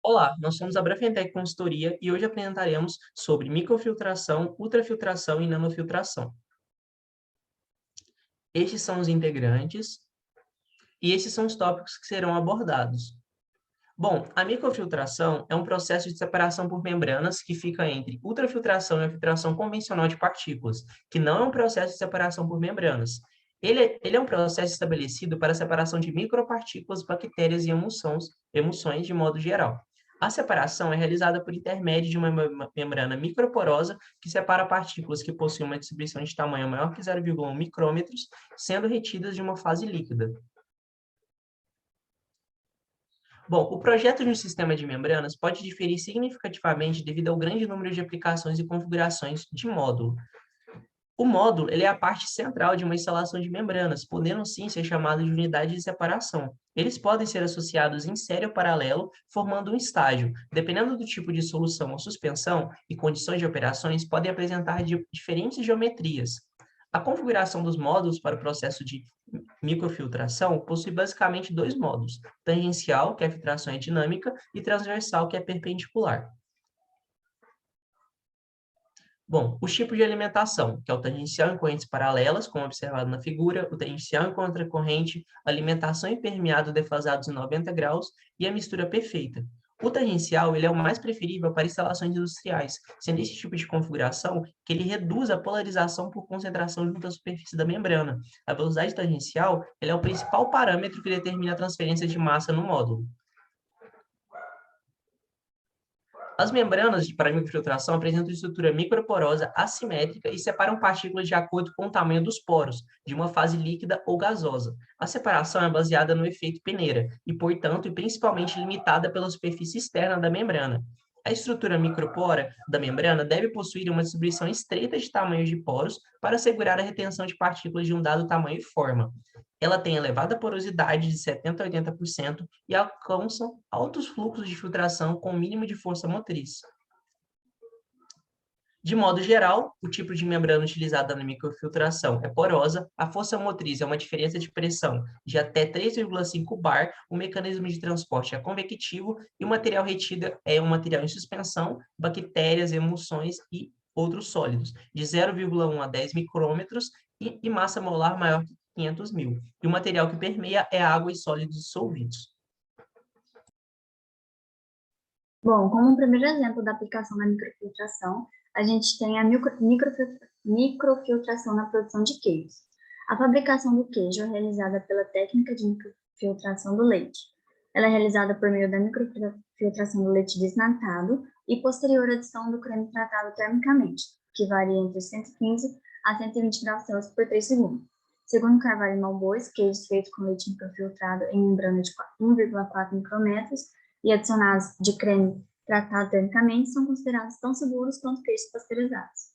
Olá, nós somos a Brafentec Consultoria e hoje apresentaremos sobre microfiltração, ultrafiltração e nanofiltração. Estes são os integrantes e esses são os tópicos que serão abordados. Bom, a microfiltração é um processo de separação por membranas que fica entre ultrafiltração e a filtração convencional de partículas, que não é um processo de separação por membranas. Ele é um processo estabelecido para a separação de micropartículas, bactérias e emulsões de modo geral. A separação é realizada por intermédio de uma membrana microporosa que separa partículas que possuem uma distribuição de tamanho maior que 0,1 micrômetros, sendo retidas de uma fase líquida. Bom, o projeto de um sistema de membranas pode diferir significativamente devido ao grande número de aplicações e configurações de módulo. O módulo ele é a parte central de uma instalação de membranas, podendo sim ser chamado de unidade de separação. Eles podem ser associados em série ou paralelo, formando um estágio. Dependendo do tipo de solução ou suspensão e condições de operações, podem apresentar diferentes geometrias. A configuração dos módulos para o processo de microfiltração possui basicamente dois módulos: tangencial, que a filtração é dinâmica, e transversal, que é perpendicular. Bom, os tipos de alimentação, que é o tangencial em correntes paralelas, como observado na figura, o tangencial em contracorrente, alimentação em permeado defasados em 90 graus e a mistura perfeita. O tangencial ele é o mais preferível para instalações industriais, sendo esse tipo de configuração que ele reduz a polarização por concentração junto à superfície da membrana. A velocidade tangencial ele é o principal parâmetro que determina a transferência de massa no módulo. As membranas para microfiltração apresentam estrutura microporosa assimétrica e separam partículas de acordo com o tamanho dos poros, de uma fase líquida ou gasosa. A separação é baseada no efeito peneira e, portanto, principalmente limitada pela superfície externa da membrana. A estrutura micropora da membrana deve possuir uma distribuição estreita de tamanhos de poros para assegurar a retenção de partículas de um dado tamanho e forma. Ela tem elevada porosidade de 70% a 80% e alcança altos fluxos de filtração com o mínimo de força motriz. De modo geral, o tipo de membrana utilizada na microfiltração é porosa, a força motriz é uma diferença de pressão de até 3,5 bar, o mecanismo de transporte é convectivo e o material retido é um material em suspensão, bactérias, emulsões e outros sólidos, de 0,1 a 10 micrômetros e massa molar maior que 500 mil. E o material que permeia é água e sólidos dissolvidos. Bom, como um primeiro exemplo da aplicação da microfiltração, a gente tem a microfiltração na produção de queijos. A fabricação do queijo é realizada pela técnica de microfiltração do leite. Ela é realizada por meio da microfiltração do leite desnatado e posterior adição do creme tratado termicamente, que varia entre 115 a 120 graus Celsius por 3 segundos. Segundo Carvalho e Malbois, queijos feitos com leite microfiltrado em membrana de 1,4 micrômetros e adicionados de creme tratado termicamente são considerados tão seguros quanto queijos pasteurizados.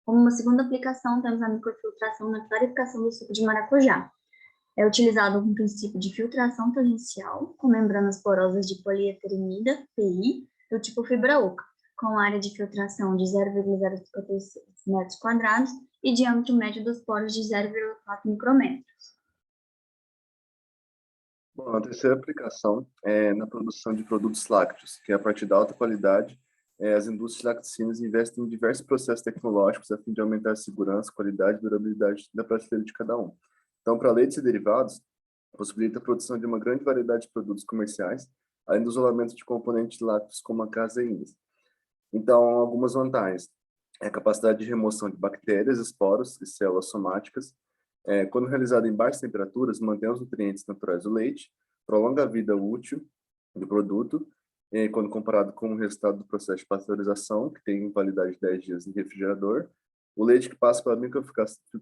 Como uma segunda aplicação, temos a microfiltração na clarificação do suco de maracujá. É utilizado um princípio de filtração tangencial com membranas porosas de polieterinida, PI, do tipo fibra oca, com área de filtração de 0,056 metros quadrados e diâmetro médio dos poros de 0,4 micrômetros. Bom, a terceira aplicação é na produção de produtos lácteos, que a partir da alta qualidade, as indústrias laticínias investem em diversos processos tecnológicos a fim de aumentar a segurança, qualidade e durabilidade da prateleira de cada um. Então, para leites e derivados, possibilita a produção de uma grande variedade de produtos comerciais, além do isolamento de componentes lácteos como a caseínas. Então, algumas vantagens: a capacidade de remoção de bactérias, esporos e células somáticas. Quando realizado em baixas temperaturas, mantém os nutrientes naturais do leite, prolonga a vida útil do produto, quando comparado com o resultado do processo de pasteurização, que tem validade de 10 dias em refrigerador. O leite que passa pela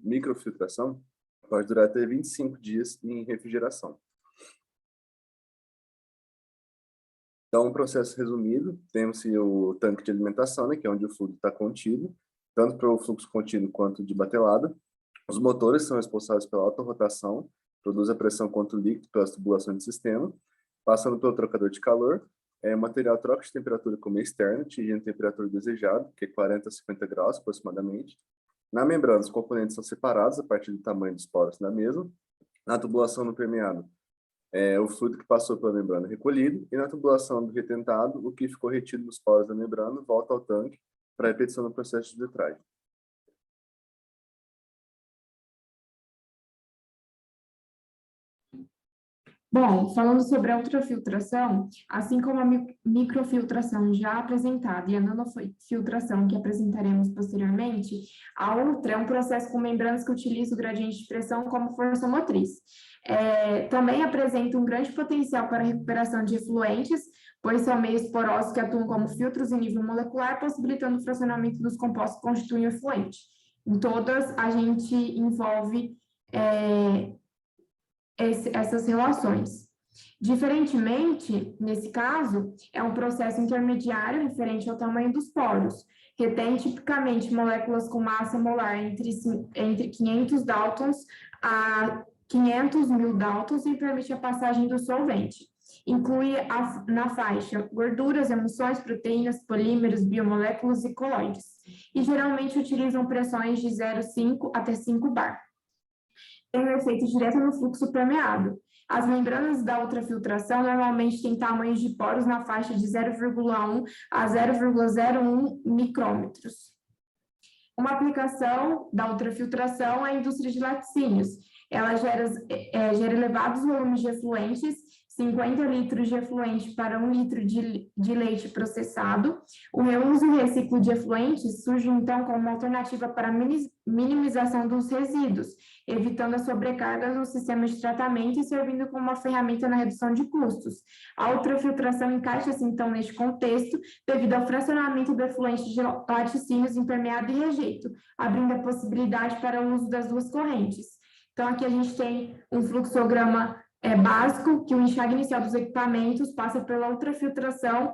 microfiltração pode durar até 25 dias em refrigeração. Então, um processo resumido, temos o tanque de alimentação, né, que é onde o fluido está contido, tanto para o fluxo contínuo quanto de batelada. Os motores são responsáveis pela alta rotação, produzem a pressão contra o líquido pelas tubulações do sistema, passando pelo trocador de calor. O material troca de temperatura com o meio externo, atingindo a temperatura desejada, que é 40 a 50 graus aproximadamente. Na membrana, os componentes são separados a partir do tamanho dos poros da mesma. Na tubulação no permeado, o fluido que passou pela membrana é recolhido, e na tubulação do retentado, o que ficou retido nos poros da membrana volta ao tanque para repetição do processo de filtragem. Bom, falando sobre a ultrafiltração, assim como a microfiltração já apresentada e a nanofiltração que apresentaremos posteriormente, a ultra é um processo com membranas que utiliza o gradiente de pressão como força motriz. Também apresenta um grande potencial para a recuperação de efluentes, pois são meios porosos que atuam como filtros em nível molecular, possibilitando o fracionamento dos compostos que constituem o efluente. Em todas, a gente envolve essas relações. Diferentemente, nesse caso, é um processo intermediário referente ao tamanho dos poros. Retém tipicamente moléculas com massa molar entre 500 Daltons a 500 mil Daltons e permite a passagem do solvente. Inclui na faixa gorduras, emulsões, proteínas, polímeros, biomoléculas e coloides. E geralmente utilizam pressões de 0,5 até 5 bar. Tem um efeito direto no fluxo permeado. As membranas da ultrafiltração normalmente têm tamanhos de poros na faixa de 0,1 a 0,01 micrômetros. Uma aplicação da ultrafiltração é a indústria de laticínios. Ela gera elevados volumes de efluentes, 50 litros de efluente para 1 litro de leite processado. O reuso e reciclo de efluentes surge, então, como uma alternativa para a minimização dos resíduos, evitando a sobrecarga no sistema de tratamento e servindo como uma ferramenta na redução de custos. A ultrafiltração encaixa-se, então, neste contexto, devido ao fracionamento do efluente de laticínios em permeado e rejeito, abrindo a possibilidade para o uso das duas correntes. Então, aqui a gente tem um fluxograma básico, que o enxágue inicial dos equipamentos passa pela ultrafiltração,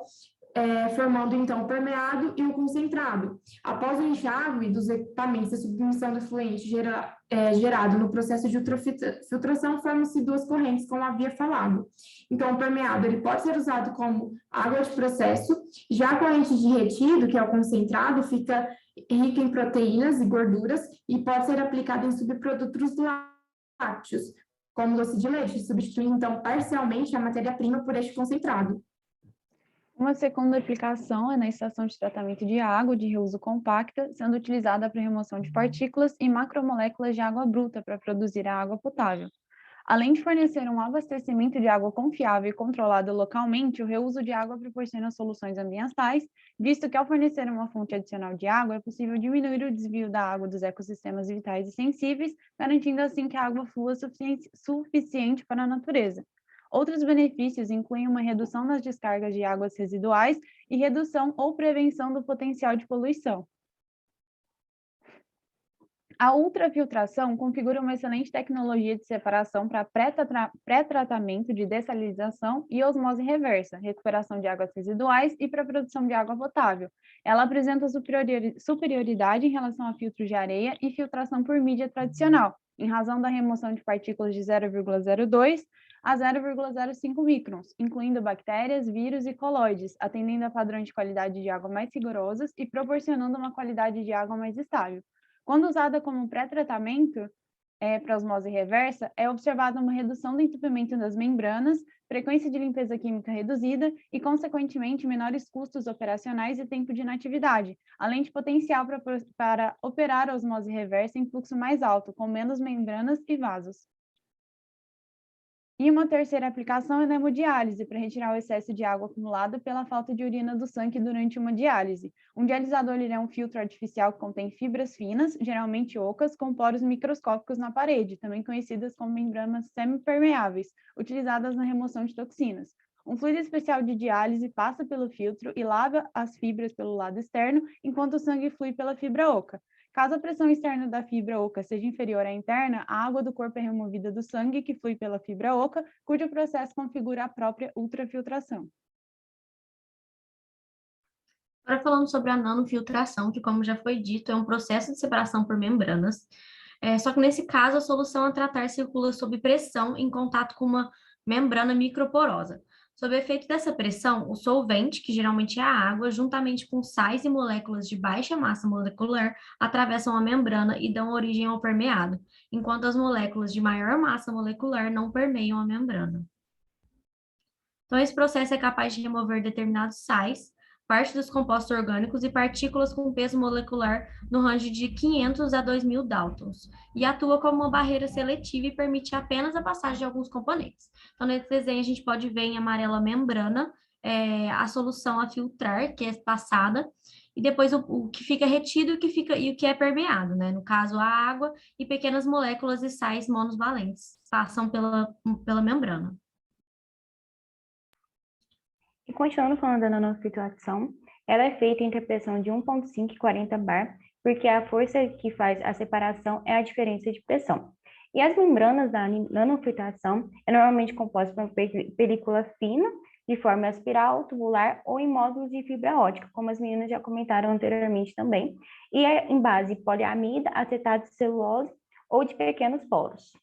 formando, então, o permeado e o concentrado. Após o enxágue dos equipamentos, a submissão do efluente gerado no processo de ultrafiltração, formam-se duas correntes, como havia falado. Então, o permeado ele pode ser usado como água de processo, já a corrente de retido, que é o concentrado, fica rica em proteínas e gorduras e pode ser aplicada em subprodutos lácteos, como doce de leite, substituindo, então, parcialmente a matéria-prima por este concentrado. Uma segunda aplicação é na estação de tratamento de água de reuso compacta, sendo utilizada para remoção de partículas e macromoléculas de água bruta para produzir a água potável. Além de fornecer um abastecimento de água confiável e controlado localmente, o reuso de água proporciona soluções ambientais, visto que ao fornecer uma fonte adicional de água, é possível diminuir o desvio da água dos ecossistemas vitais e sensíveis, garantindo assim que a água flua suficiente para a natureza. Outros benefícios incluem uma redução nas descargas de águas residuais e redução ou prevenção do potencial de poluição. A ultrafiltração configura uma excelente tecnologia de separação para pré-tratamento de dessalinização e osmose reversa, recuperação de águas residuais e para a produção de água potável. Ela apresenta superioridade em relação a filtros de areia e filtração por mídia tradicional, em razão da remoção de partículas de 0,02 a 0,05 microns, incluindo bactérias, vírus e coloides, atendendo a padrões de qualidade de água mais rigorosos e proporcionando uma qualidade de água mais estável. Quando usada como pré-tratamento para osmose reversa, é observada uma redução do entupimento das membranas, frequência de limpeza química reduzida e, consequentemente, menores custos operacionais e tempo de inatividade, além de potencial para operar a osmose reversa em fluxo mais alto, com menos membranas e vasos. E uma terceira aplicação é na hemodiálise, para retirar o excesso de água acumulado pela falta de urina do sangue durante uma diálise. Um dialisador é um filtro artificial que contém fibras finas, geralmente ocas, com poros microscópicos na parede, também conhecidas como membranas semipermeáveis, utilizadas na remoção de toxinas. Um fluido especial de diálise passa pelo filtro e lava as fibras pelo lado externo, enquanto o sangue flui pela fibra oca. Caso a pressão externa da fibra oca seja inferior à interna, a água do corpo é removida do sangue que flui pela fibra oca, cujo processo configura a própria ultrafiltração. Agora falando sobre a nanofiltração, que como já foi dito, é um processo de separação por membranas. Só que nesse caso, a solução a tratar circula sob pressão em contato com uma membrana microporosa. Sob o efeito dessa pressão, o solvente, que geralmente é a água, juntamente com sais e moléculas de baixa massa molecular, atravessam a membrana e dão origem ao permeado, enquanto as moléculas de maior massa molecular não permeiam a membrana. Então, esse processo é capaz de remover determinados sais, parte dos compostos orgânicos e partículas com peso molecular no range de 500 a 2.000 Daltons, e atua como uma barreira seletiva e permite apenas a passagem de alguns componentes. Então, nesse desenho, a gente pode ver em amarelo a membrana, a solução a filtrar, que é passada, e depois o que fica retido e o que é permeado, né? No caso, a água e pequenas moléculas e sais monovalentes passam pela membrana. E continuando falando da nanofiltração, ela é feita entre a pressão de 1,5 e 40 bar, porque a força que faz a separação é a diferença de pressão. E as membranas da nanofiltração é normalmente composta por película fina, de forma espiral, tubular ou em módulos de fibra ótica, como as meninas já comentaram anteriormente também, e é em base poliamida, acetato de celulose ou de pequenos poros.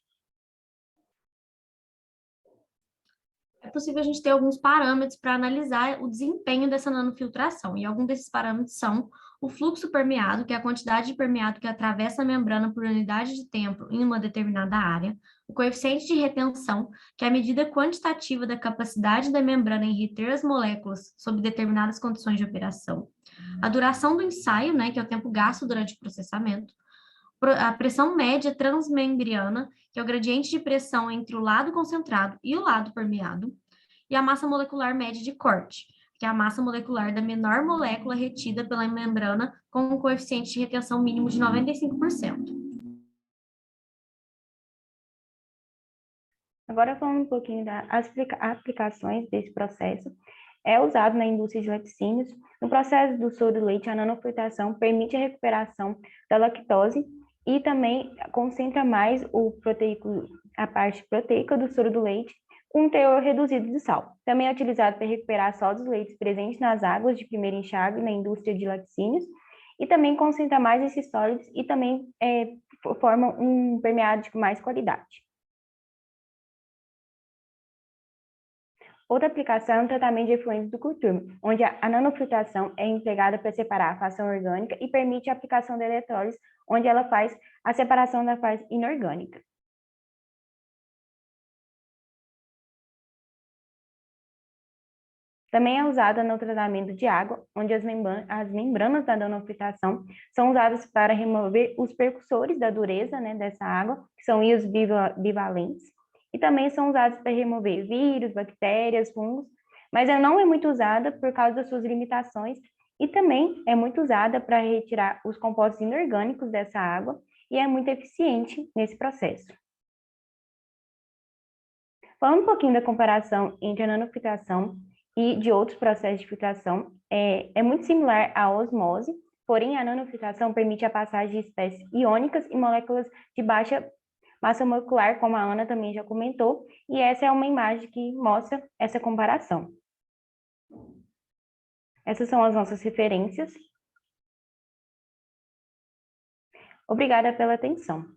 É possível a gente ter alguns parâmetros para analisar o desempenho dessa nanofiltração, e alguns desses parâmetros são o fluxo permeado, que é a quantidade de permeado que atravessa a membrana por unidade de tempo em uma determinada área, o coeficiente de retenção, que é a medida quantitativa da capacidade da membrana em reter as moléculas sob determinadas condições de operação, a duração do ensaio, né, que é o tempo gasto durante o processamento, a pressão média transmembriana, que é o gradiente de pressão entre o lado concentrado e o lado permeado, e a massa molecular média de corte, que é a massa molecular da menor molécula retida pela membrana com um coeficiente de retenção mínimo de 95%. Agora falando um pouquinho das aplicações desse processo, é usado na indústria de laticínios. No processo do soro do leite, a nanofiltração permite a recuperação da lactose e também concentra mais a parte proteica do soro do leite com um teor reduzido de sal. Também é utilizado para recuperar sólidos leites presentes nas águas de primeiro enxágue na indústria de laticínios e também concentra mais esses sólidos e também forma um permeado de mais qualidade. Outra aplicação é o tratamento de efluentes do culturme, onde a nanofiltração é empregada para separar a fração orgânica e permite a aplicação da eletrólise, onde ela faz a separação da fase inorgânica. Também é usada no tratamento de água, onde as membranas da nanofiltração são usadas para remover os percussores da dureza, né, dessa água, que são íons bivalentes, e também são usados para remover vírus, bactérias, fungos, mas ela não é muito usada por causa das suas limitações e também é muito usada para retirar os compostos inorgânicos dessa água e é muito eficiente nesse processo. Falando um pouquinho da comparação entre a nanofiltração e de outros processos de filtração, é muito similar à osmose, porém a nanofiltração permite a passagem de espécies iônicas e moléculas de baixa massa molecular, como a Ana também já comentou, e essa é uma imagem que mostra essa comparação. Essas são as nossas referências. Obrigada pela atenção.